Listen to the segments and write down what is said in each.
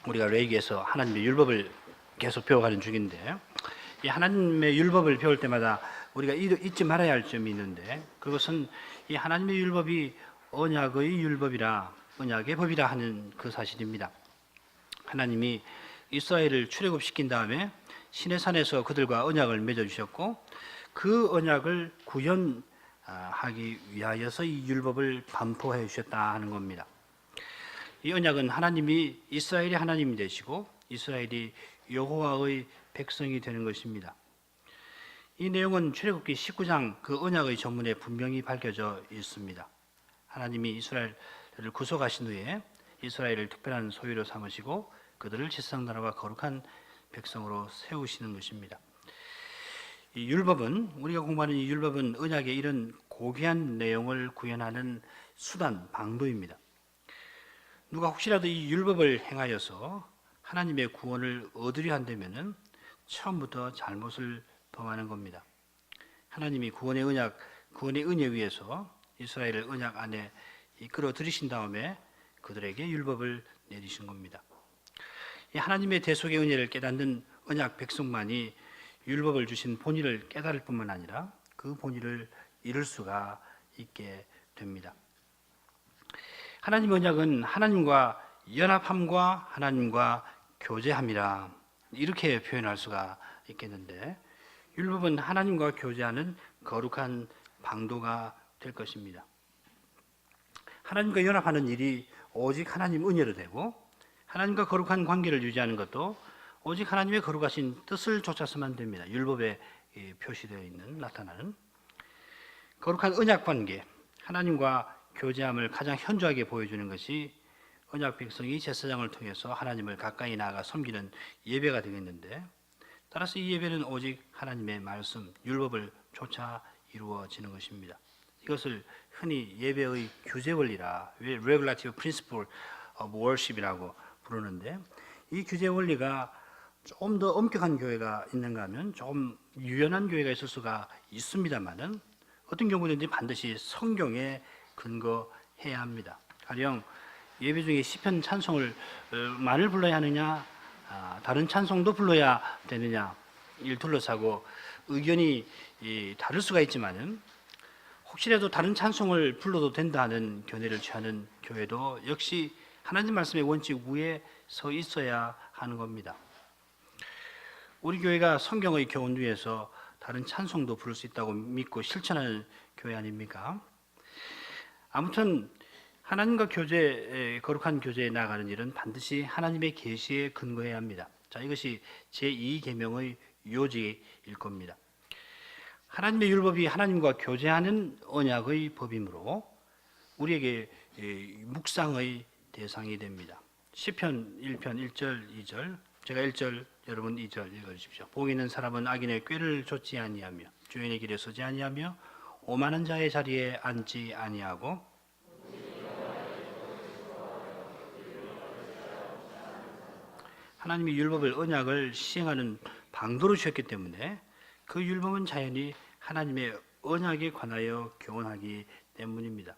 우리가 레위기에서 하나님의 율법을 계속 배워가는 중인데, 이 하나님의 율법을 배울 때마다 우리가 잊지 말아야 할 점이 있는데, 그것은 이 하나님의 율법이 언약의 율법이라, 언약의 법이라 하는 그 사실입니다. 하나님이 이스라엘을 출애굽시킨 다음에 시내산에서 그들과 언약을 맺어주셨고, 그 언약을 구현하기 위하여서 이 율법을 반포해 주셨다 하는 겁니다. 이 언약은 하나님이 이스라엘의 하나님이 되시고 이스라엘이 여호와의 백성이 되는 것입니다. 이 내용은 출애굽기 19장 그 언약의 전문에 분명히 밝혀져 있습니다. 하나님이 이스라엘을 구속하신 후에 이스라엘을 특별한 소유로 삼으시고 그들을 지상 나라와 거룩한 백성으로 세우시는 것입니다. 이 율법은, 우리가 공부하는 이 율법은 언약의 이런 고귀한 내용을 구현하는 수단, 방도입니다. 누가 혹시라도 이 율법을 행하여서 하나님의 구원을 얻으려 한다면은 처음부터 잘못을 범하는 겁니다. 하나님이 구원의 언약, 구원의 은혜 위에서 이스라엘을 언약 안에 이끌어 들이신 다음에 그들에게 율법을 내리신 겁니다. 이 하나님의 대속의 은혜를 깨닫는 언약 백성만이 율법을 주신 본의를 깨달을 뿐만 아니라 그 본의를 이룰 수가 있게 됩니다. 하나님 언약은 하나님과 연합함과 하나님과 교제함이라, 이렇게 표현할 수가 있겠는데, 율법은 하나님과 교제하는 거룩한 방도가 될 것입니다. 하나님과 연합하는 일이 오직 하나님 은혜로 되고, 하나님과 거룩한 관계를 유지하는 것도 오직 하나님의 거룩하신 뜻을 쫓아서만 됩니다. 율법에 표시되어 있는, 나타나는 거룩한 언약 관계, 하나님과 교제함을 가장 현저하게 보여주는 것이 언약 백성이 제사장을 통해서 하나님을 가까이 나아가 섬기는 예배가 되겠는데, 따라서 이 예배는 오직 하나님의 말씀, 율법을 쫓아 이루어지는 것입니다. 이것을 흔히 예배의 규제 원리라, regulative principle of worship이라고 부르는데, 이 규제 원리가 좀 더 엄격한 교회가 있는가 하면 좀 유연한 교회가 있을 수가 있습니다만은, 어떤 경우든지 반드시 성경에 근거해야 합니다. 가령 예배 중에 시편 찬송을 만을 불러야 하느냐, 다른 찬송도 불러야 되느냐, 이를 둘러싸고 의견이 다를 수가 있지만은, 혹시라도 다른 찬송을 불러도 된다는 견해를 취하는 교회도 역시 하나님 말씀의 원칙 위에 서 있어야 하는 겁니다. 우리 교회가 성경의 교훈 위에서 다른 찬송도 부를 수 있다고 믿고 실천하는 교회 아닙니까? 아무튼 하나님과 거룩한 교제에 나아가는 일은 반드시 하나님의 계시에 근거해야 합니다. 자, 이것이 제2계명의 요지일 겁니다. 하나님의 율법이 하나님과 교제하는 언약의 법이므로 우리에게 묵상의 대상이 됩니다. 시편 1편 1절 2절, 제가 1절, 여러분 2절 읽어주십시오. 복 있는 사람은 악인의 꾀를 좇지 아니하며 주인의 길에 서지 아니하며 오만한 자의 자리에 앉지 아니하고 하나님이 율법을, 언약을 시행하는 방도로 주셨기 때문에 그 율법은 자연히 하나님의 언약에 관하여 교훈하기 때문입니다.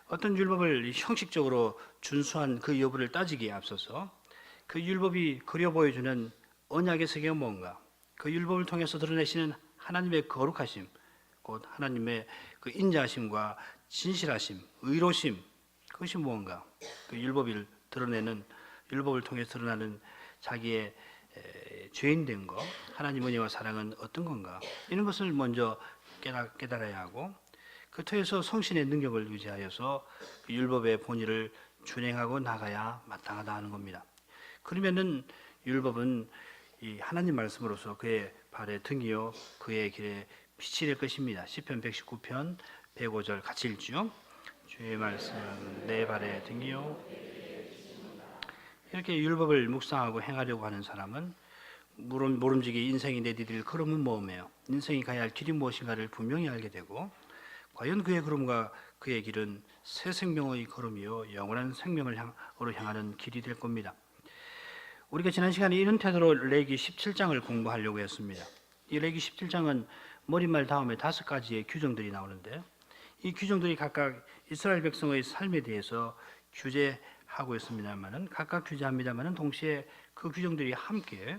어떤 율법을 형식적으로 준수한 그 여부를 따지기에 앞서서 그 율법이 그려 보여주는 언약의 세계가 뭔가, 그 율법을 통해서 드러내시는 하나님의 거룩하심, 곧 하나님의 그 인자하심과 진실하심, 의로심, 그것이 무언가, 그 율법을 드러내는, 율법을 통해 드러나는 자기의 죄인된 것, 하나님 은혜와 사랑은 어떤 건가, 이런 것을 먼저 깨달아야 하고, 그 터에서 성신의 능력을 유지하여서 그 율법의 본의를 준행하고 나가야 마땅하다 하는 겁니다. 그러면은 율법은 이 하나님 말씀으로서 그의 발에 등이요 그의 길에 빛이 될 것입니다. 시편 119편 105절 같이 읽죠. 주의 말씀은 내 발에 등이요. 이렇게 율법을 묵상하고 행하려고 하는 사람은 모름지기 인생이 내디딜 걸음은 뭐며 인생이 가야 할 길이 무엇인가를 분명히 알게 되고, 과연 그의 걸음과 그의 길은 새 생명의 걸음이요 영원한 생명으로 향하는 길이 될 겁니다. 우리가 지난 시간에 이런 태도로 레위기 17장을 공부하려고 했습니다. 이 레위기 17장은 머릿말 다음에 5가지의 규정들이 나오는데, 이 규정들이 각각 이스라엘 백성의 삶에 대해서 규제하는 하고 있습니다만은 각각 규제합니다만은 동시에 그 규정들이 함께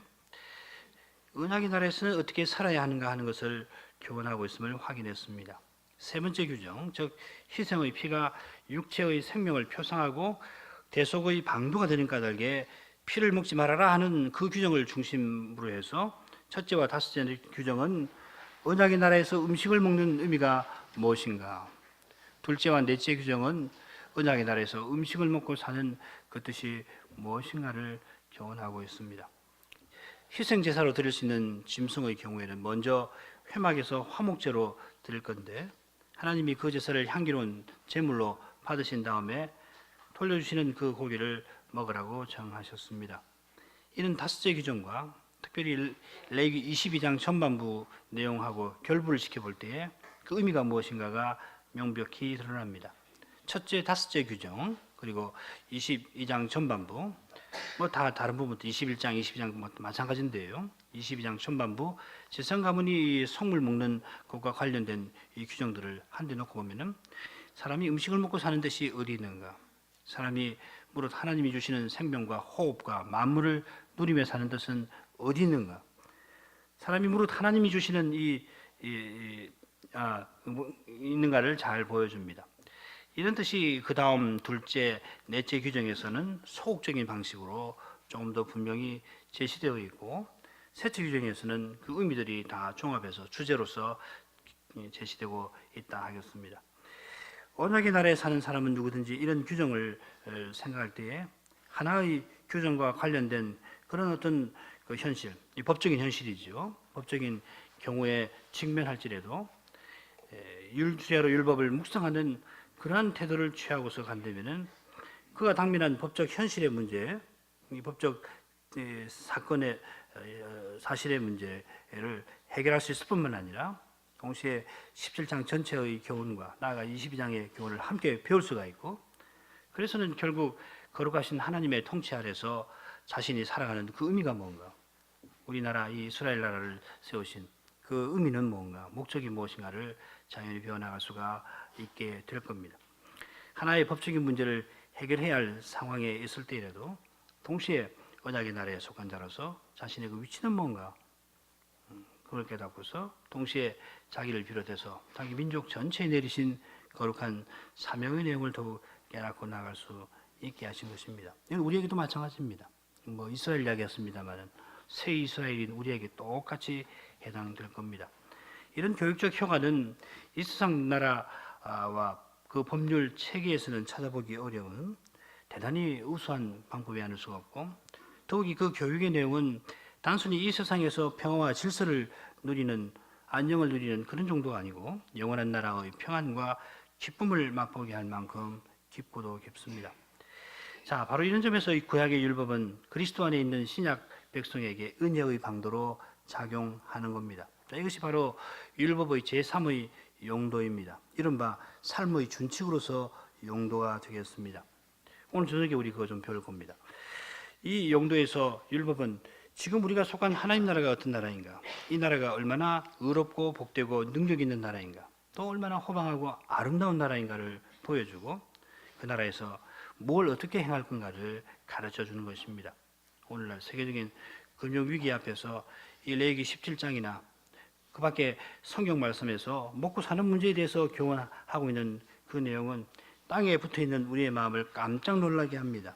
언약의 나라에서는 어떻게 살아야 하는가 하는 것을 교훈하고 있음을 확인했습니다. 세 번째 규정, 즉 희생의 피가 육체의 생명을 표상하고 대속의 방도가 되는 까닭에 피를 먹지 말아라 하는 그 규정을 중심으로 해서 첫째와 다섯째 규정은 언약의 나라에서 음식을 먹는 의미가 무엇인가, 둘째와 넷째 규정은 언약의 나라에서 음식을 먹고 사는 그 뜻이 무엇인가를 교훈하고 있습니다. 희생제사로 드릴 수 있는 짐승의 경우에는 먼저 회막에서 화목제로 드릴 건데 하나님이 그 제사를 향기로운 제물로 받으신 다음에 돌려주시는 그 고기를 먹으라고 정하셨습니다. 이는 다섯째 규정과 특별히 레위기 22장 전반부 내용하고 결부를 시켜볼 때에 그 의미가 무엇인가가 명백히 드러납니다. 첫째, 다섯째 규정, 그리고 22장 전반부, 뭐 다 다른 부분도 21장, 22장 뭐 마찬가지인데요. 22장 전반부 제사 가문이 성물 먹는 것과 관련된 이 규정들을 한데 놓고 보면은 사람이 음식을 먹고 사는 것이 어디 있는가? 사람이 무릇 하나님이 주시는 생명과 호흡과 만물을 누리며 사는 것은 어디 있는가? 사람이 무릇 하나님이 주시는 있는가를 잘 보여줍니다. 이런 뜻이 그 다음 둘째, 넷째 규정에서는 소극적인 방식으로 조금 더 분명히 제시되어 있고 셋째 규정에서는 그 의미들이 다 종합해서 주제로서 제시되고 있다 하겠습니다. 언약의 나라에 사는 사람은 누구든지 이런 규정을 생각할 때에 하나의 규정과 관련된 그런 어떤 그 현실, 이 법적인 현실이죠. 법적인 경우에 직면할지라도 율죄로 율법을 묵상하는 그러한 태도를 취하고서 간다면은 그가 당면한 법적 현실의 문제, 이 법적 사건의 사실의 문제를 해결할 수 있을 뿐만 아니라 동시에 17장 전체의 교훈과 나아가 22장의 교훈을 함께 배울 수가 있고, 그래서는 결국 거룩하신 하나님의 통치 아래서 자신이 살아가는 그 의미가 뭔가, 우리나라 이 이스라엘 나라를 세우신 그 의미는 뭔가, 목적이 무엇인가를 자연히 배워나갈 수가 있게 될 겁니다. 하나의 법적인 문제를 해결해야 할 상황에 있을 때라도 동시에 언약의 나라에 속한 자로서 자신의 그 위치는 뭔가, 그걸 깨닫고서 동시에 자기를 비롯해서 자기 민족 전체에 내리신 거룩한 사명의 내용을 더욱 깨닫고 나갈 수 있게 하신 것입니다. 우리에게도 마찬가지입니다. 뭐 이스라엘 이야기였습니다만은 새 이스라엘인 우리에게 똑같이 해당될 겁니다. 이런 교육적 효과는 이 세상 나라와 그 법률 체계에서는 찾아보기 어려운 대단히 우수한 방법이 아닐 수가 없고, 더욱이 그 교육의 내용은 단순히 이 세상에서 평화와 질서를 누리는, 안녕을 누리는 그런 정도가 아니고 영원한 나라의 평안과 기쁨을 맛보게 할 만큼 깊고도 깊습니다. 자, 바로 이런 점에서 이 구약의 율법은 그리스도 안에 있는 신약 백성에게 은혜의 방도로 작용하는 겁니다. 자, 이것이 바로 율법의 제3의 용도입니다. 이른바 삶의 준칙으로서 용도가 되겠습니다. 오늘 저녁에 우리 그거 좀 배울 겁니다. 이 용도에서 율법은 지금 우리가 속한 하나님 나라가 어떤 나라인가, 이 나라가 얼마나 의롭고 복되고 능력 있는 나라인가, 또 얼마나 호방하고 아름다운 나라인가를 보여주고 그 나라에서 뭘 어떻게 행할 건가를 가르쳐 주는 것입니다. 오늘날 세계적인 금융위기 앞에서 이 레위기 17장이나 그 밖에 성경 말씀에서 먹고 사는 문제에 대해서 교훈하고 있는 그 내용은 땅에 붙어있는 우리의 마음을 깜짝 놀라게 합니다.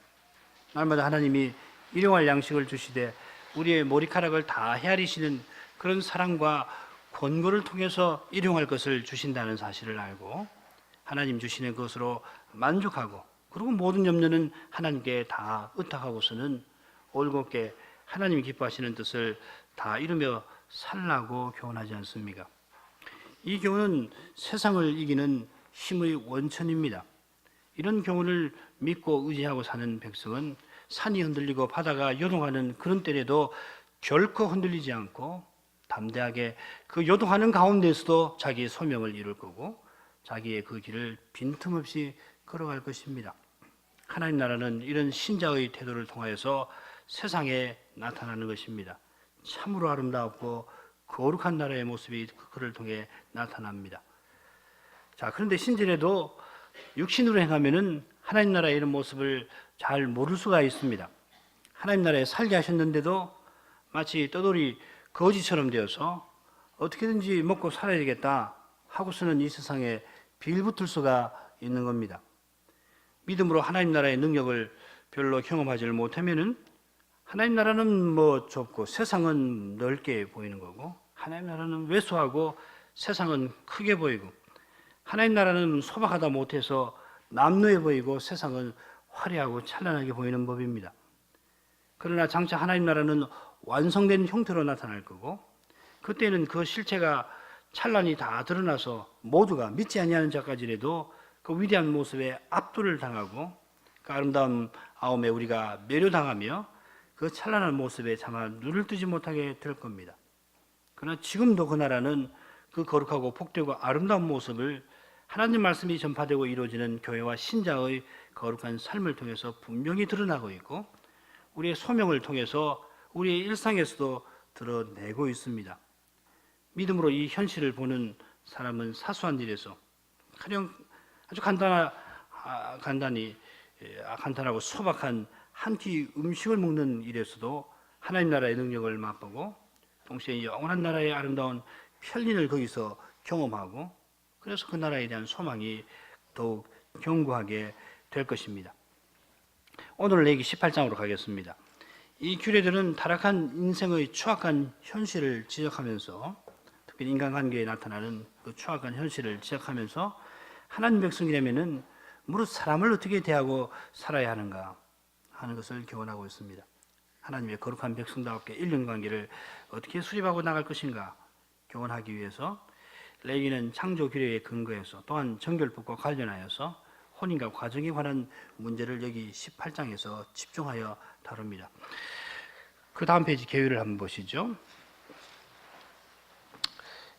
날마다 하나님이 일용할 양식을 주시되 우리의 머리카락을 다 헤아리시는 그런 사랑과 권고를 통해서 일용할 것을 주신다는 사실을 알고 하나님 주시는 것으로 만족하고, 그리고 모든 염려는 하나님께 다 의탁하고서는 올곧게 하나님이 기뻐하시는 뜻을 다 이루며 살라고 교훈하지 않습니까? 이 교훈은 세상을 이기는 힘의 원천입니다. 이런 교훈을 믿고 의지하고 사는 백성은 산이 흔들리고 바다가 요동하는 그런 때에도 결코 흔들리지 않고 담대하게 그 요동하는 가운데서도 자기의 소명을 이룰 거고 자기의 그 길을 빈틈없이 걸어갈 것입니다. 하나님 나라는 이런 신자의 태도를 통하여서 세상에 나타나는 것입니다. 참으로 아름답고 거룩한 나라의 모습이 그를 통해 나타납니다. 자, 그런데 신전에도 육신으로 행하면은 하나님 나라의 이런 모습을 잘 모를 수가 있습니다. 하나님 나라에 살게 하셨는데도 마치 떠돌이 거지처럼 되어서 어떻게든지 먹고 살아야 되겠다 하고서는 이 세상에 빌붙을 수가 있는 겁니다. 믿음으로 하나님 나라의 능력을 별로 경험하지 못하면은 하나님 나라는 뭐 좁고 세상은 넓게 보이는 거고, 하나님 나라는 왜소하고 세상은 크게 보이고, 하나님 나라는 소박하다 못해서 남루해 보이고 세상은 화려하고 찬란하게 보이는 법입니다. 그러나 장차 하나님 나라는 완성된 형태로 나타날 거고, 그때는 그 실체가 찬란히 다 드러나서 모두가 믿지 아니하는 자까지라도 그 위대한 모습에 압도를 당하고 그 아름다운 아움에 우리가 매료당하며 그 찬란한 모습에 차마 눈을 뜨지 못하게 될 겁니다. 그러나 지금도 그 나라는 그 거룩하고 복되고 아름다운 모습을 하나님 말씀이 전파되고 이루어지는 교회와 신자의 거룩한 삶을 통해서 분명히 드러나고 있고, 우리의 소명을 통해서 우리의 일상에서도 드러내고 있습니다. 믿음으로 이 현실을 보는 사람은 사소한 일에서 가령 아주 간단하고 소박한 한 끼 음식을 먹는 일에서도 하나님 나라의 능력을 맛보고 동시에 영원한 나라의 아름다운 편리를 거기서 경험하고, 그래서 그 나라에 대한 소망이 더욱 견고하게 될 것입니다. 오늘 레위기 18장으로 가겠습니다. 이 규례들은 타락한 인생의 추악한 현실을 지적하면서, 특히 인간관계에 나타나는 그 추악한 현실을 지적하면서 하나님 백성이라면은 무릇 사람을 어떻게 대하고 살아야 하는가 하는 것을 교훈하고 있습니다. 하나님의 거룩한 백성답게 인륜관계를 어떻게 수립하고 나갈 것인가 교훈하기 위해서 레위기는 창조 규례에 근거해서 또한 정결법과 관련하여서 혼인과 과정에 관한 문제를 여기 18장에서 집중하여 다룹니다. 그 다음 페이지 계율을 한번 보시죠.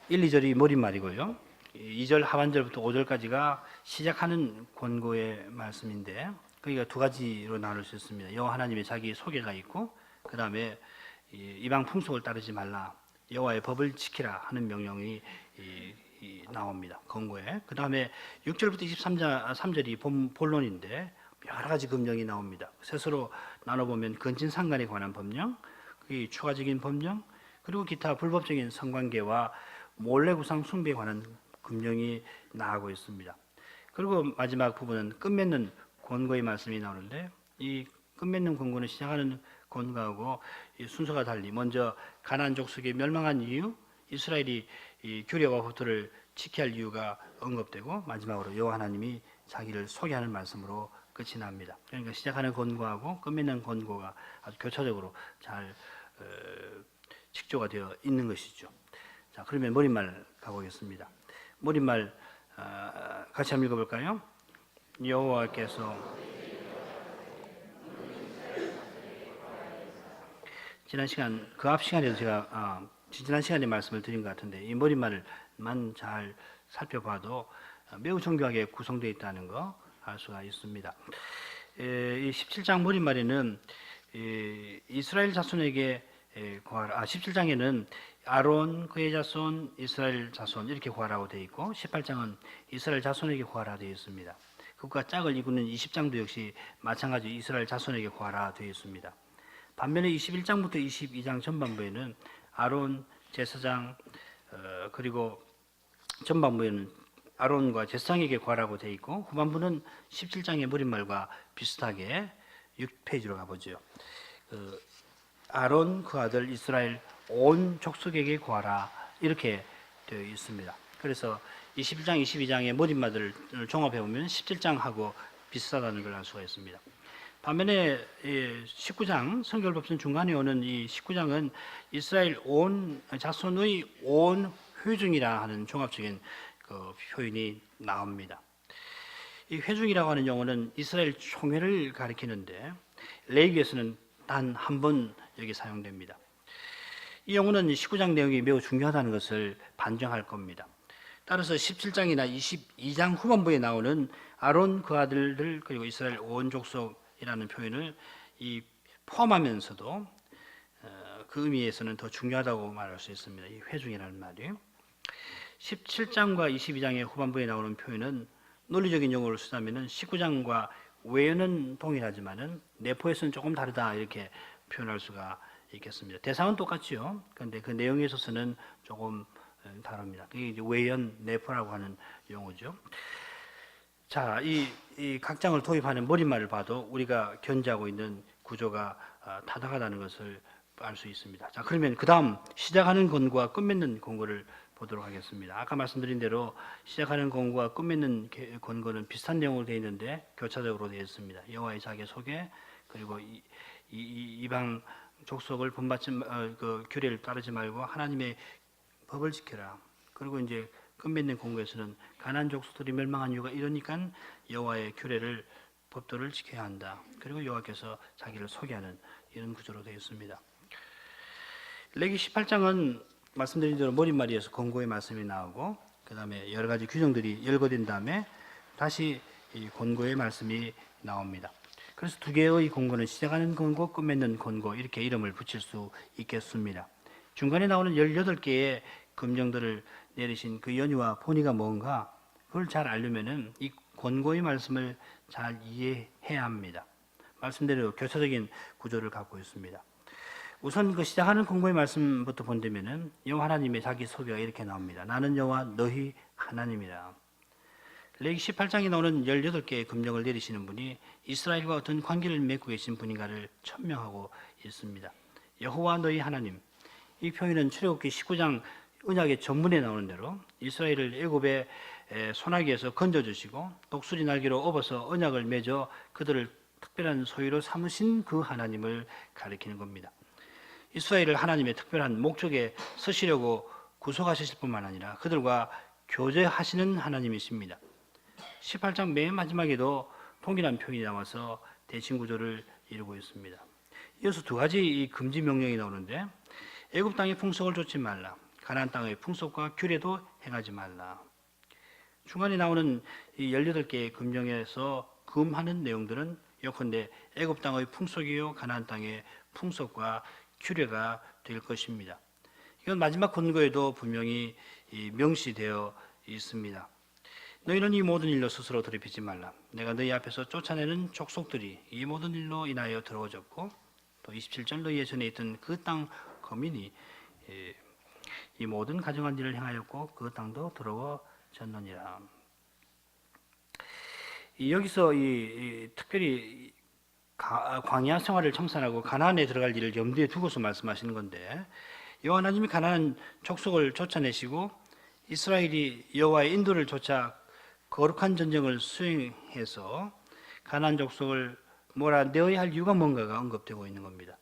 1, 2절이 머릿말이고요. 2절 하반절부터 5절까지가 시작하는 권고의 말씀인데, 거기가 두 가지로 나눌 수 있습니다. 여호와 하나님의 자기 소개가 있고, 그 다음에 이방 풍속을 따르지 말라, 여호와의 법을 지키라 하는 명령이 나옵니다. 권고에. 그 다음에 6절부터 23절이 본론인데 여러 가지 법령이 나옵니다. 셋으로 나눠보면 근친상간에 관한 법령, 그 추가적인 법령, 그리고 기타 불법적인 성관계와 몰래구상 숭배에 관한 금령이 나오고 있습니다. 그리고 마지막 부분은 끝맺는 권고의 말씀이 나오는데, 이 끝맺는 권고는 시작하는 권고하고 순서가 달리 먼저 가나안 족속이 멸망한 이유, 이스라엘이 이 규례와 법도를 지켜야 할 이유가 언급되고, 마지막으로 여호와 하나님이 자기를 소개하는 말씀으로 끝이 납니다. 그러니까 시작하는 권고하고 끝맺는 권고가 아주 교차적으로 잘 직조가 되어 있는 것이죠. 자, 그러면 머릿말 가보겠습니다. 머릿말 같이 한번 읽어볼까요? 여호와께서 지난 시간 그 앞 시간에도 제가 지난 시간에 말씀을 드린 것 같은데, 이 머릿말만 잘 살펴봐도 매우 정교하게 구성되어 있다는 거 알 수가 있습니다. 이 17장 머릿말에는 이스라엘 자손에게 17장에는 아론, 그의 자손, 이스라엘 자손 이렇게 구하라고 되어 있고, 18장은 이스라엘 자손에게 구하라 되어 있습니다. 그것과 짝을 이루는 20장도 역시 마찬가지 이스라엘 자손에게 구하라 되어 있습니다. 반면에 21장부터 22장 전반부에는 아론, 제사장, 그리고 전반부에는 아론과 제사장에게 구하라고 되어 있고, 후반부는 17장의 머릿말과 비슷하게 6페이지로 가보죠. 아론 그 아들 이스라엘 온 족속에게 구하라 이렇게 되어 있습니다. 그래서 21장, 22장의 머릿말들을 종합해 보면 17장하고 비슷하다는 걸 알 수가 있습니다. 반면에 19장 성결법전 중간에 오는 이 19장은 이스라엘 온 자손의 온 회중이라 하는 종합적인 그 표현이 나옵니다. 이 회중이라고 하는 용어는 이스라엘 총회를 가리키는데 레위기에서는 단 한 번 여기 사용됩니다. 이 용어는 19장 내용이 매우 중요하다는 것을 반증할 겁니다. 따라서 17장이나 22장 후반부에 나오는 아론 그 아들들 그리고 이스라엘 온 족속이라는 표현을 포함하면서도 그 의미에서는 더 중요하다고 말할 수 있습니다. 이 회중이라는 말이에요. 17장과 22장의 후반부에 나오는 표현은 논리적인 용어를 쓰자면 19장과 외연은 동일하지만은 내포에서는 조금 다르다 이렇게 표현할 수가 있겠습니다. 대상은 똑같지요. 그런데 그 내용에 있어서는 조금 다릅니다. 이게 이제 외연 내포라고 하는 용어죠. 자, 이 각장을 도입하는 머릿말을 봐도 우리가 견지하고 있는 구조가 타당하다는 것을 알 수 있습니다. 자, 그러면 그 다음 시작하는 권고와 끝맺는 권고를 보도록 하겠습니다. 아까 말씀드린 대로 시작하는 권고와 끝맺는 권고는 비슷한 내용으로 되어 있는데 교차적으로 되어 있습니다. 여호와의 자기 소개, 그리고 이방 족속을 본받지 그 규례를 따르지 말고 하나님의 법을 지켜라. 그리고 이제 끝맺는 권고에서는 가나안 족속들이 멸망한 이유가 이러니까 여호와의 규례를 법도를 지켜야 한다. 그리고 여호와께서 자기를 소개하는 이런 구조로 되어 있습니다. 레기 18장은 말씀드린 대로 머릿말이에서 권고의 말씀이 나오고 그 다음에 여러 가지 규정들이 열거된 다음에 다시 이 권고의 말씀이 나옵니다. 그래서 두 개의 권고는 시작하는 권고, 끝맺는 권고 이렇게 이름을 붙일 수 있겠습니다. 중간에 나오는 18개의 금령들을 내리신 그 연유와 본의가 뭔가 그걸 잘 알려면은 이 권고의 말씀을 잘 이해해야 합니다. 말씀대로 교차적인 구조를 갖고 있습니다. 우선 그 시작하는 권고의 말씀부터 본다면은 여호와 하나님의 자기 소개가 이렇게 나옵니다. 나는 여호와 너희 하나님이라. 레기 18장에 나오는 18개의 금령을 내리시는 분이 이스라엘과 어떤 관계를 맺고 계신 분인가를 천명하고 있습니다. 여호와 너희 하나님. 이 표현은 출애굽기 19장 언약의 전문에 나오는 대로 이스라엘을 애굽의 소나기에서 건져주시고 독수리 날개로 업어서 언약을 맺어 그들을 특별한 소유로 삼으신 그 하나님을 가리키는 겁니다. 이스라엘을 하나님의 특별한 목적에 서시려고 구속하셨을 뿐만 아니라 그들과 교제하시는 하나님이십니다. 18장 맨 마지막에도 동일한 표현이 나와서 대칭 구조를 이루고 있습니다. 이어서 두 가지 이 금지 명령이 나오는데 애굽 땅의 풍속을 좇지 말라. 가나안 땅의 풍속과 규례도 행하지 말라. 중간에 나오는 이 18개의 금령에서 금하는 내용들은 예컨대 애굽 땅의 풍속이요 가나안 땅의 풍속과 규례가 될 것입니다. 이건 마지막 권고에도 분명히 명시되어 있습니다. 너희는 이 모든 일로 스스로 더럽히지 말라. 내가 너희 앞에서 쫓아내는 족속들이 이 모든 일로 인하여 더러워졌고 또 27절 너희의 전에 있던 그 땅 거민이 이 모든 가증한 일을 행하였고 그 땅도 더러워졌느니라. 여기서 특별히 광야 생활을 청산하고 가나안에 들어갈 일을 염두에 두고서 말씀하시는 건데 여호와 하나님이 가나안 족속을 쫓아내시고 이스라엘이 여호와의 인도를 쫓아 거룩한 전쟁을 수행해서 가나안 족속을 몰아내어야 할 이유가 뭔가가 언급되고 있는 겁니다.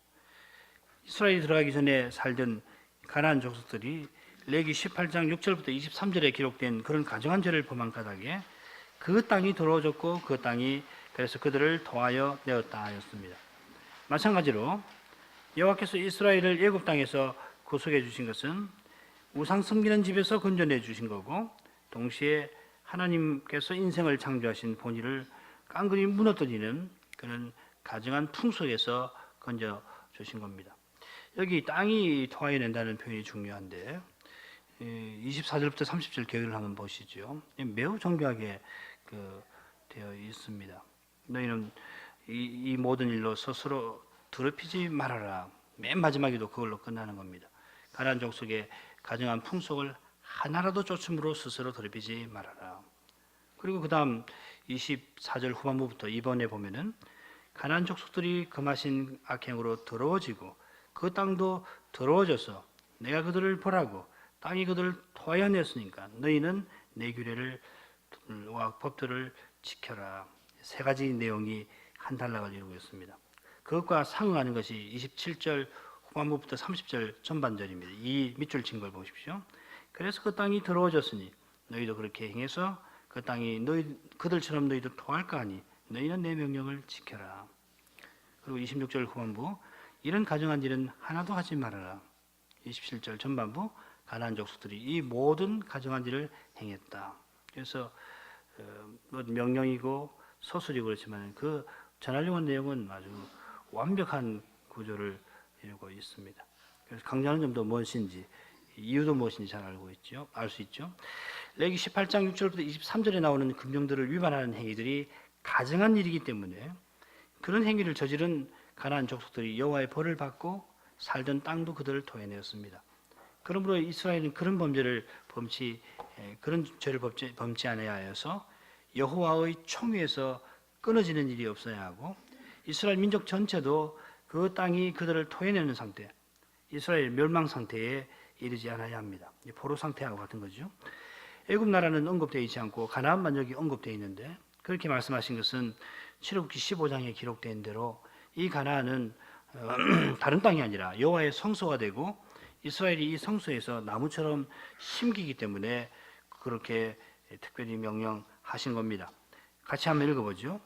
이스라엘이 들어가기 전에 살던 가나안 족속들이 레기 18장 6절부터 23절에 기록된 그런 가증한 죄를 범한 까닭에 그 땅이 더러워졌고 그 땅이 그래서 그들을 토하여 내었다 하였습니다. 마찬가지로 여호와께서 이스라엘을 애굽 땅에서 구속해 주신 것은 우상 섬기는 집에서 건져내 주신 거고 동시에 하나님께서 인생을 창조하신 본의를 깡그리 무너뜨리는 그런 가증한 풍속에서 건져 주신 겁니다. 여기 땅이 토하여 낸다는 표현이 중요한데 24절부터 30절 계획을 한번 보시죠. 매우 정교하게 되어 있습니다. 너희는 이 모든 일로 스스로 더럽히지 말아라. 맨 마지막에도 그걸로 끝나는 겁니다. 가나안 족속의 가증한 풍속을 하나라도 쫓음으로 스스로 더럽히지 말아라. 그리고 그 다음 24절 후반부부터 이번에 보면은 가나안 족속들이 금하신 악행으로 더러워지고 그 땅도 더러워져서 내가 그들을 보라고 땅이 그들을 토하여 냈으니까 너희는 내 규례를 와 법들을 지켜라. 세 가지 내용이 한 단락을 이루고 있습니다. 그것과 상응하는 것이 27절 후반부부터 30절 전반절입니다. 이 밑줄 친 걸 보십시오. 그래서 그 땅이 더러워졌으니 너희도 그렇게 행해서 그 땅이 그들처럼 너희도 토할까 하니 너희는 내 명령을 지켜라. 그리고 26절 후반부 이런 가증한 일은 하나도 하지 말아라. 27절 전반부 가나안 족속들이 이 모든 가증한 일을 행했다. 그래서 명령이고 서술이고 그렇지만 그 전하려고 하는 내용은 아주 완벽한 구조를 이루고 있습니다. 그래서 강조하는 점도 무엇인지 이유도 무엇인지 잘 알 수 있죠. 레기 18장 6절부터 23절에 나오는 금령들을 위반하는 행위들이 가증한 일이기 때문에 그런 행위를 저지른 가나안 족속들이 여호와의 벌을 받고 살던 땅도 그들을 토해내었습니다. 그러므로 이스라엘은 그런 그런 죄를 범치 않아야 하여서 여호와의 총위에서 끊어지는 일이 없어야 하고 이스라엘 민족 전체도 그 땅이 그들을 토해내는 상태, 이스라엘 멸망 상태에 이르지 않아야 합니다. 포로 상태하고 같은 거죠. 애굽 나라는 언급되어 있지 않고 가나안만 여기 언급되어 있는데 그렇게 말씀하신 것은 출애굽기 15장에 기록된 대로 이 가나안은 다른 땅이 아니라 여호와의 성소가 되고 이스라엘이 이 성소에서 나무처럼 심기기 때문에 그렇게 특별히 명령하신 겁니다. 같이 한번 읽어보죠.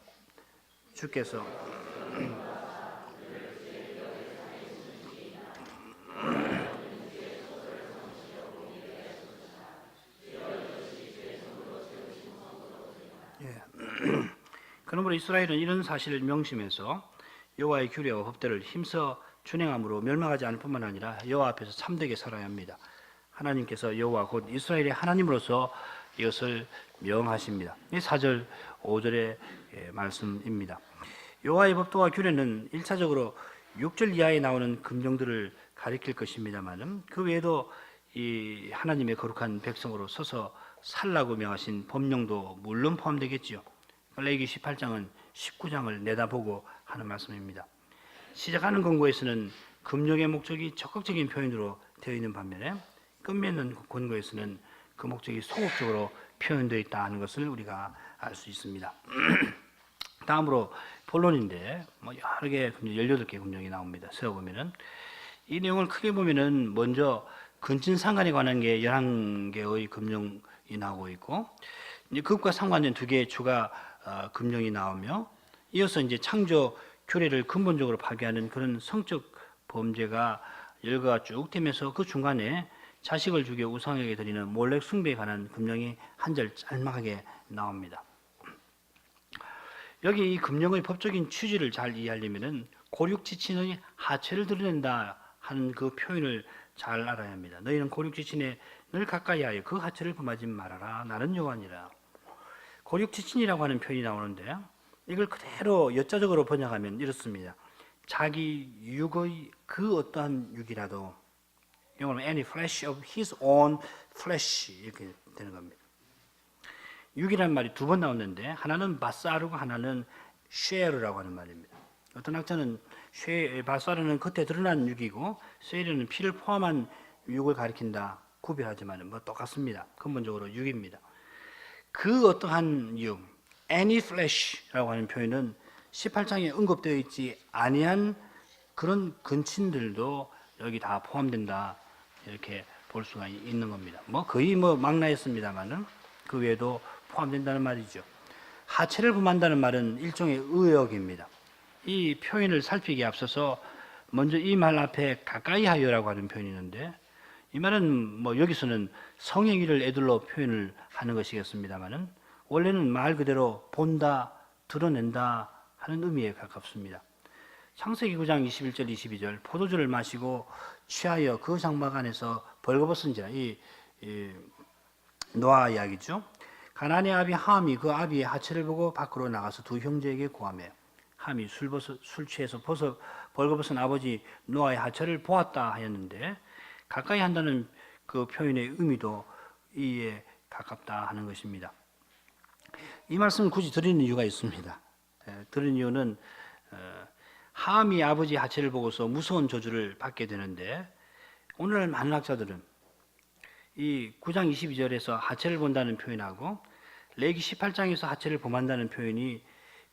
주께서 그러므로 이스라엘은 이런 사실을 명심해서 여호와의 규례와 법대를 힘써 준행함으로 멸망하지 않을 뿐만 아니라 여호와 앞에서 참되게 살아야 합니다. 하나님께서 여호와 곧 이스라엘의 하나님으로서 이것을 명하십니다. 이 4절 5절의 말씀입니다. 여호와의 법도와 규례는 1차적으로 6절 이하에 나오는 금령들을 가리킬 것입니다만 그 외에도 이 하나님의 거룩한 백성으로 서서 살라고 명하신 법령도 물론 포함되겠지요. 레위기 18장은 19장을 내다보고 하는 말씀입니다. 시작하는 권고에서는 금령의 목적이 적극적인 표현으로 되어 있는 반면에 끝맺는 권고에서는 그 목적이 소극적으로 표현되어 있다 하는 것을 우리가 알 수 있습니다. 다음으로 본론인데 여러 개 18개 금령이 나옵니다. 세어보면은 이 내용을 크게 보면은 먼저 근친상간에 관한 게 11개의 금령이 나오고 있고 이제 그것과 상관된 2개의 추가 금령이 나오며 이어서 이제 창조 규례를 근본적으로 파괴하는 그런 성적 범죄가 열거가 쭉 되면서 그 중간에 자식을 죽여 우상에게 드리는 몰렉 숭배에 관한 금령이 한 절 짤막하게 나옵니다. 여기 이 금령의 법적인 취지를 잘 이해하려면은 고륙지친의 하체를 드러낸다 하는 그 표현을 잘 알아야 합니다. 너희는 고륙지친에 늘 가까이하여 그 하체를 범하지 말아라. 나는 여호와니라. 고륙지친이라고 하는 표현이 나오는데 이걸 그대로 여자적으로 번역하면 이렇습니다. 자기 육의 그 어떠한 육이라도 영어로 any flesh of his own flesh 이렇게 되는 겁니다. 육이라는 말이 2번 나오는데 하나는 바사르고 하나는 쉐르라고 하는 말입니다. 어떤 학자는 바사르는 겉에 드러난 육이고 쉐르는 피를 포함한 육을 가리킨다 구별하지만 똑같습니다. 근본적으로 육입니다. 그 어떠한 육, any flesh라고 하는 표현은 18장에 언급되어 있지 아니한 그런 근친들도 여기 다 포함된다 이렇게 볼 수가 있는 겁니다. 거의 망라했습니다만은 그 외에도 포함된다는 말이죠. 하체를 범한다는 말은 일종의 의역입니다. 이 표현을 살피기에 앞서서 먼저 이 말 앞에 가까이 하여라고 하는 표현이 있는데 이 말은 여기서는 성행위를 애들로 표현을 하는 것이겠습니다만은 원래는 말 그대로 본다, 드러낸다 하는 의미에 가깝습니다. 창세기 9장 21절 22절 포도주를 마시고 취하여 그 장막 안에서 벌거벗은 자, 이 노아 이야기죠. 가나안의 아비 함이 그 아비의 하체를 보고 밖으로 나가서 2 형제에게 고하매 함이 술 취해서 벌거벗은 아버지 노아의 하체를 보았다 하였는데 가까이 한다는 그 표현의 의미도 이에 가깝다 하는 것입니다. 이 말씀을 굳이 드리는 이유가 있습니다. 드리는 이유는 함이 아버지 하체를 보고서 무서운 저주를 받게 되는데 오늘날 많은 학자들은 이 9장 22절에서 하체를 본다는 표현하고 레위기 18장에서 하체를 범한다는 표현이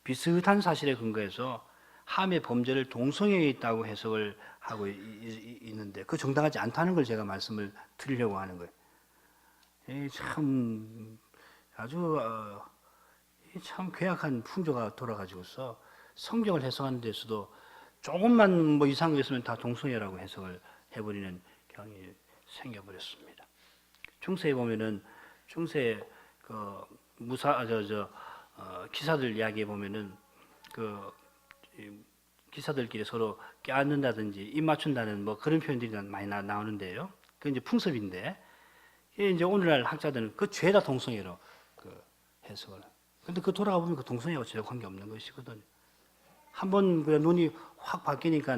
비슷한 사실에 근거해서 함의 범죄를 동성애에 있다고 해석을 하고 있는데 그 정당하지 않다는 걸 제가 말씀을 드리려고 하는 거예요. 참 아주 참 괴악한 풍조가 돌아가지고서 성경을 해석하는 데서도 조금만 이상한 거 있으면 다 동성애라고 해석을 해버리는 경향이 생겨버렸습니다. 중세에 보면은 중세 기사들 이야기에 보면은 기사들끼리 서로 껴안는다든지 입 맞춘다는 그런 표현들이 많이 나오는데요. 그 이제 풍습인데 이제 오늘날 학자들은 그 죄다 동성애로 해석을. 근데 그 돌아가 보면 그 동성애하고 전혀 관계없는 것이거든요. 한번 그 눈이 확 바뀌니까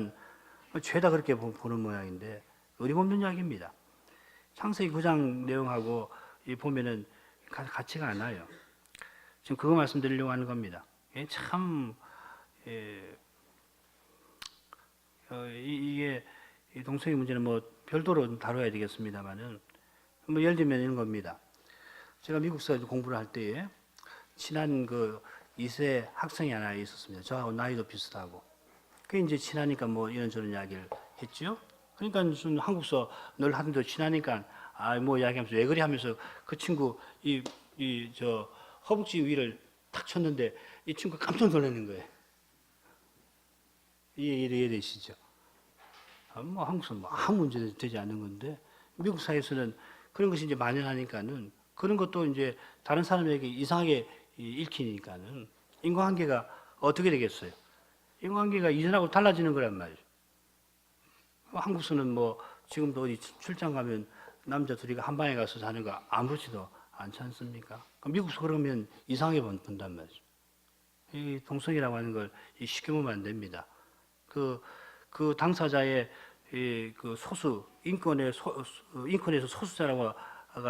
죄다 그렇게 보는 모양인데 어림없는 이야기입니다. 창세기 9장 내용하고 보면은 같지가 않아요. 지금 그거 말씀드리려고 하는 겁니다. 참 이게 동성애 문제는 뭐 별도로 다뤄야 되겠습니다만은 뭐 예를 들면 이런 겁니다. 제가 미국서 공부를 할 때에 친한 그 2세 학생이 하나 있었습니다. 저하고 나이도 비슷하고. 그 이제 친하니까 뭐 이런저런 이야기를 했죠. 그러니까 무슨 한국서 늘 하던 대로 친하니까 뭐 이야기하면서 왜 그래 하면서 그 친구 저 허벅지 위를 탁 쳤는데 이 친구 깜짝 놀라는 거예요. 이해되시죠? 뭐 한국서 뭐 아무 문제 되지 않는 건데 미국 사회에서는 그런 것이 이제 만연하니까는 그런 것도 이제 다른 사람에게 이상하게 읽히니까는 인과관계가 어떻게 되겠어요? 인과관계가 이전하고 달라지는 거란 말이죠. 한국서는 뭐 지금도 어디 출장 가면 남자 둘이가 한 방에 가서 자는 거 아무렇지도 않지 않습니까? 미국서 그러면 이상하게 본단 말이죠. 이 동성이라고 하는 걸 쉽게 보면 안 됩니다. 그 당사자의 그 소수 인권에서 소수자라고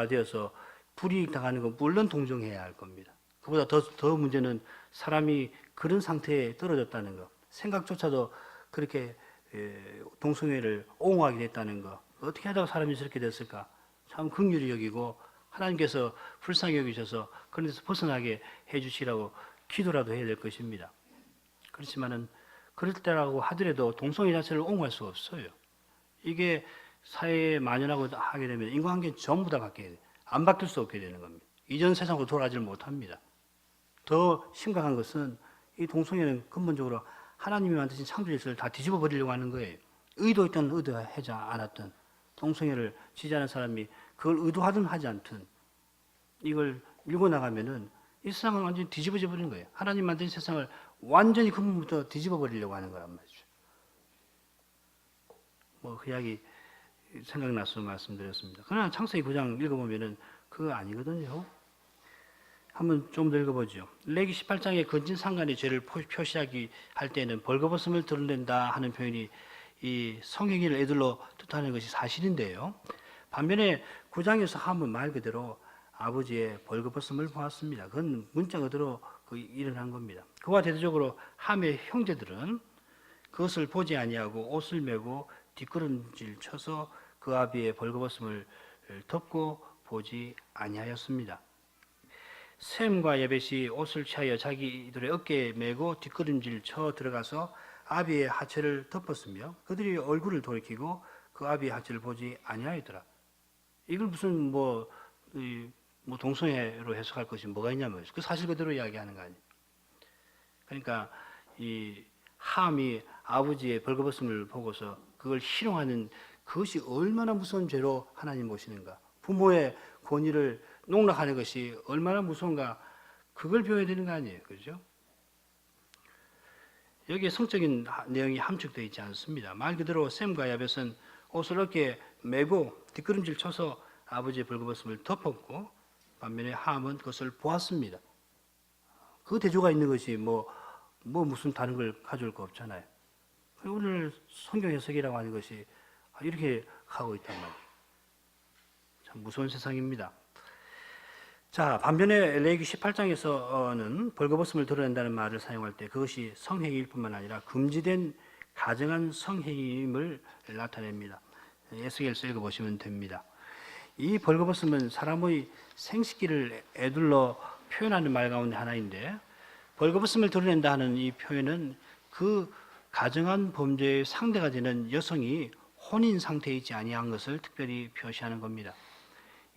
되어서 불이익 당하는 건 물론 동정해야 할 겁니다. 그보다 더 문제는 사람이 그런 상태에 떨어졌다는 것, 생각조차도 그렇게 동성애를 옹호하게 됐다는 것, 어떻게 하다가 사람이 저렇게 됐을까? 참 긍휼히 여기고 하나님께서 불쌍히 여기셔서 그런 데서 벗어나게 해주시라고 기도라도 해야 될 것입니다. 그렇지만은 그럴 때라고 하더라도 동성애 자체를 옹호할 수가 없어요. 이게 사회에 만연하고 하게 되면 인간관계 전부 다 바뀌어야 돼요. 안 바뀔 수 없게 되는 겁니다. 이전 세상으로 돌아가지를 못합니다. 더 심각한 것은 이 동성애는 근본적으로 하나님이 만드신 창조 질서를 다 뒤집어 버리려고 하는 거예요. 의도했든 의도하지 않았든 동성애를 지지하는 사람이 그걸 의도하든 하지 않든 이걸 밀고 나가면은 이 세상은 완전히 뒤집어져 버리는 거예요. 하나님 만든 세상을 완전히 근본부터 뒤집어 버리려고 하는 거란 말이죠. 뭐 그 이야기 생각나서 말씀드렸습니다. 그러나 창세기 9장 읽어보면은 그거 아니거든요. 한번 좀 더 읽어보죠. 레기 18장에 근친상간의 죄를 표시하기 할 때는 벌거벗음을 드러낸다 하는 표현이 이 성행위를 애들로 뜻하는 것이 사실인데요. 반면에 9장에서 함은 말 그대로 아버지의 벌거벗음을 보았습니다. 그건 문자 그대로 일어난 겁니다. 그와 대조적으로 함의 형제들은 그것을 보지 아니하고 옷을 메고 뒷걸음질 쳐서 그 아비의 벌거벗음을 덮고 보지 아니하였습니다. 셈과 야벳이 옷을 취하여 자기들의 어깨에 메고 뒷걸음질 쳐 들어가서 아비의 하체를 덮었으며 그들이 얼굴을 돌이키고 그 아비의 하체를 보지 아니하였더라. 이걸 무슨 뭐 동성애로 해석할 것이 뭐가 있냐면 그 사실 그대로 이야기하는 거 아니에요. 그러니까 이 함이 아버지의 벌거벗음을 보고서 그걸 희롱하는 그것이 얼마나 무서운 죄로 하나님 보시는가. 부모의 권위를 농락하는 것이 얼마나 무서운가. 그걸 배워야 되는 거 아니에요. 그죠? 여기에 성적인 내용이 함축되어 있지 않습니다. 말 그대로 셈과 야벳은 옷을 어깨에 메고 뒷걸음질 쳐서 아버지의 벌거벗음을 덮었고 반면에 함은 그것을 보았습니다. 그 대조가 있는 것이 뭐 무슨 다른 걸 가져올 거 없잖아요. 오늘 성경 해석이라고 하는 것이 이렇게 하고 있단 말이에요. 참 무서운 세상입니다. 자, 반면에 레위기 18장에서는 벌거벗음을 드러낸다는 말을 사용할 때 그것이 성행위일 뿐만 아니라 금지된 가정한 성행위임을 나타냅니다. 에스겔서 읽어보시면 됩니다. 이 벌거벗음은 사람의 생식기를 애둘러 표현하는 말 가운데 하나인데 벌거벗음을 드러낸다 하는 이 표현은 그 가정한 범죄의 상대가 되는 여성이 혼인 상태에 있지 아니한 것을 특별히 표시하는 겁니다.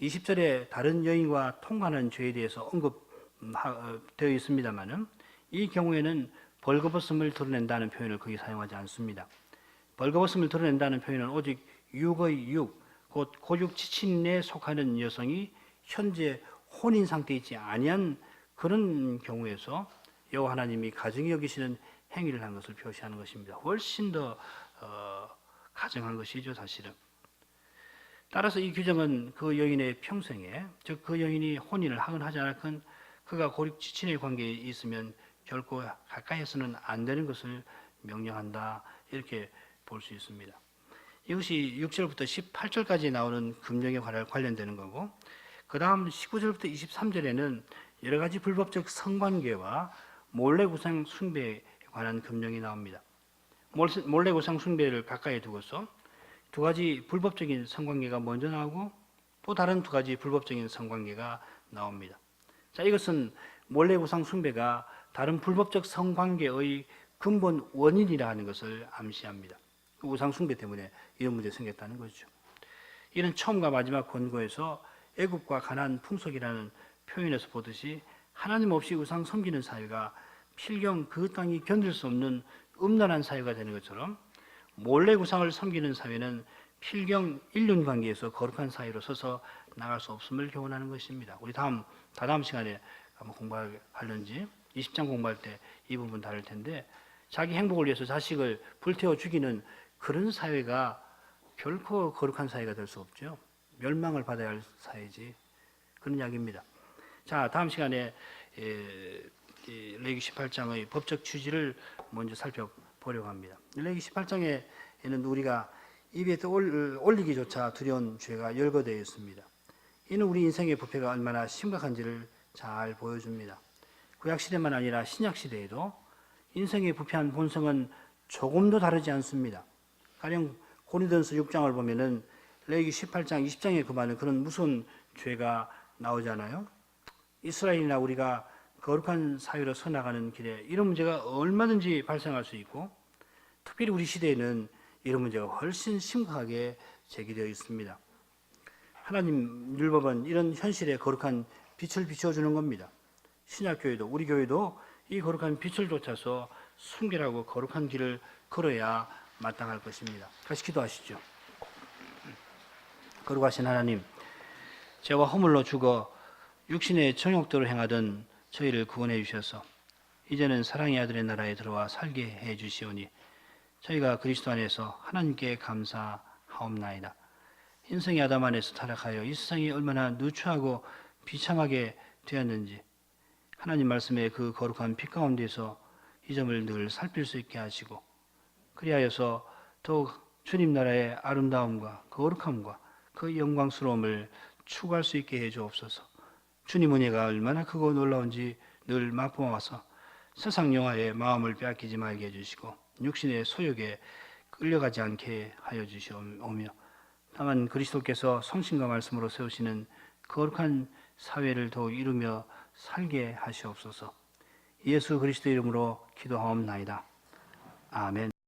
20절에 다른 여인과 통과하는 죄에 대해서 언급되어 있습니다만은 이 경우에는 벌거벗음을 드러낸다는 표현을 거기 사용하지 않습니다. 벌거벗음을 드러낸다는 표현은 오직 육의 육, 곧 고육 지친에 속하는 여성이 현재 혼인 상태에 있지 아니한 그런 경우에서 여호와 하나님이 가증히 여기시는 행위를 한 것을 표시하는 것입니다. 훨씬 더 가증한 것이죠, 사실은. 따라서 이 규정은 그 여인의 평생에, 즉 그 여인이 혼인을 하건 하지 않았건 그가 고립 지친의 관계에 있으면 결코 가까이에서는 안 되는 것을 명령한다. 이렇게 볼 수 있습니다. 이것이 6절부터 18절까지 나오는 금령에 관련되는 거고, 그 다음 19절부터 23절에는 여러 가지 불법적 성관계와 몰래 우상 숭배에 관한 금령이 나옵니다. 몰래 우상 숭배를 가까이 두고서 두 가지 불법적인 성관계가 먼저 나오고 또 다른 두 가지 불법적인 성관계가 나옵니다. 자, 이것은 몰래 우상 숭배가 다른 불법적 성관계의 근본 원인이라 하는 것을 암시합니다. 우상 숭배 때문에 이런 문제가 생겼다는 거죠. 이는 처음과 마지막 권고에서 애굽과 가나안 풍속이라는 표현에서 보듯이 하나님 없이 우상 섬기는 사회가 필경 그 땅이 견딜 수 없는 음란한 사회가 되는 것처럼 몰래 우상을 섬기는 사회는 필경 인륜 관계에서 거룩한 사회로 서서 나갈 수 없음을 교훈하는 것입니다. 우리 다다음 시간에 한번 공부할런지 20장 공부할 때 이 부분 다룰 텐데, 자기 행복을 위해서 자식을 불태워 죽이는 그런 사회가 결코 거룩한 사회가 될 수 없죠. 멸망을 받아야 할 사회지. 그런 이야기입니다. 자, 다음 시간에 레위기 18장의 법적 취지를 먼저 살펴보려고 합니다. 레위기 18장에는 우리가 입에 올리기조차 두려운 죄가 열거되어 있습니다. 이는 우리 인생의 부패가 얼마나 심각한지를 잘 보여줍니다. 구약시대만 아니라 신약시대에도 인생의 부패한 본성은 조금도 다르지 않습니다. 가령 고린도전서 6장을 보면은 레위기 18장 20장에 그만한 그런 무서운 죄가 나오잖아요. 이스라엘이나 우리가 거룩한 사회로 서나가는 길에 이런 문제가 얼마든지 발생할 수 있고, 특별히 우리 시대에는 이런 문제가 훨씬 심각하게 제기되어 있습니다. 하나님 율법은 이런 현실에 거룩한 빛을 비춰주는 겁니다. 신약교회도 우리 교회도 이 거룩한 빛을 쫓아서 순결하고 거룩한 길을 걸어야 마땅할 것입니다. 같이 기도하시죠. 거룩하신 하나님, 죄와 허물로 죽어 육신의 정욕대로 행하던 저희를 구원해 주셔서 이제는 사랑의 아들의 나라에 들어와 살게 해 주시오니 저희가 그리스도 안에서 하나님께 감사하옵나이다. 인생의 아담 안에서 타락하여 이 세상이 얼마나 누추하고 비참하게 되었는지 하나님 말씀의 그 거룩한 빛 가운데서 이 점을 늘 살필 수 있게 하시고, 그리하여서 더욱 주님 나라의 아름다움과 거룩함과 그 영광스러움을 추구할 수 있게 해 주옵소서. 주님 은혜가 얼마나 크고 놀라운지 늘 맛보아서 세상 영화에 마음을 빼앗기지 말게 해주시고 육신의 소욕에 끌려가지 않게 하여 주시오며, 다만 그리스도께서 성신과 말씀으로 세우시는 거룩한 사회를 더욱 이루며 살게 하시옵소서. 예수 그리스도 이름으로 기도하옵나이다. 아멘.